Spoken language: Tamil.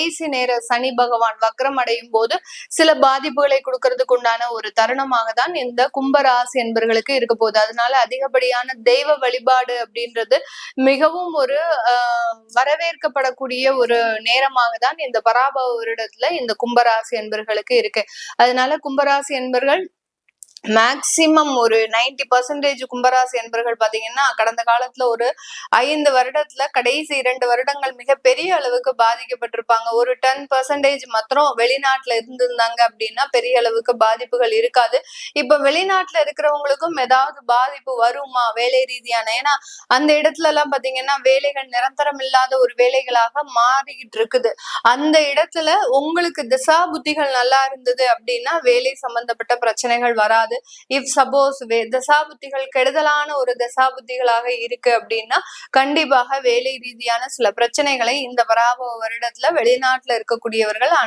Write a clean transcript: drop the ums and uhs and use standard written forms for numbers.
கடைசி நேர சனி பகவான் வக்ரம் அடையும் போது சில பாதிப்புகளை கொடுக்கறதுக்கு உண்டான ஒரு தருணமாக தான் இந்த கும்பராசி என்பர்களுக்கு இருக்க போகுது. அதனால அதிகப்படியான தெய்வ வழிபாடு அப்படின்றது மிகவும் ஒரு வரவேற்கப்படக்கூடிய ஒரு நேரமாக தான் இந்த பராபவ வருடத்துல இந்த கும்பராசி என்பர்களுக்கு இருக்கு. அதனால கும்பராசி என்பர்கள் மேக்சிமம் ஒரு 90% கும்பராசி என்பர்கள் பாத்தீங்கன்னா கடந்த காலத்துல ஒரு 5 வருடத்துல கடைசி 2 வருடங்கள் மிகப்பெரிய அளவுக்கு பாதிக்கப்பட்டிருப்பாங்க. ஒரு 10% மாத்திரம் வெளிநாட்டுல இருந்திருந்தாங்க அப்படின்னா பெரிய அளவுக்கு பாதிப்புகள் இருக்காது. இப்ப வெளிநாட்டுல இருக்கிறவங்களுக்கும் ஏதாவது பாதிப்பு வருமா வேலை ரீதியான? ஏன்னா அந்த இடத்துல எல்லாம் பாத்தீங்கன்னா வேலைகள் நிரந்தரம் இல்லாத ஒரு வேலைகளாக மாறிக்கிட்டு இருக்குது. அந்த இடத்துல உங்களுக்கு திசா புத்திகள் நல்லா இருந்தது அப்படின்னா வேலை சம்பந்தப்பட்ட பிரச்சனைகள் வராது. இஃப் சப்போஸ் தசாபுத்திகள் கெடுதலான ஒரு தசாபுத்திகளாக இருக்கு அப்படின்னா கண்டிப்பாக வேலை ரீதியான சில பிரச்சனைகளை இந்த பராபவ வருடத்துல வெளிநாட்டுல இருக்கக்கூடியவர்கள்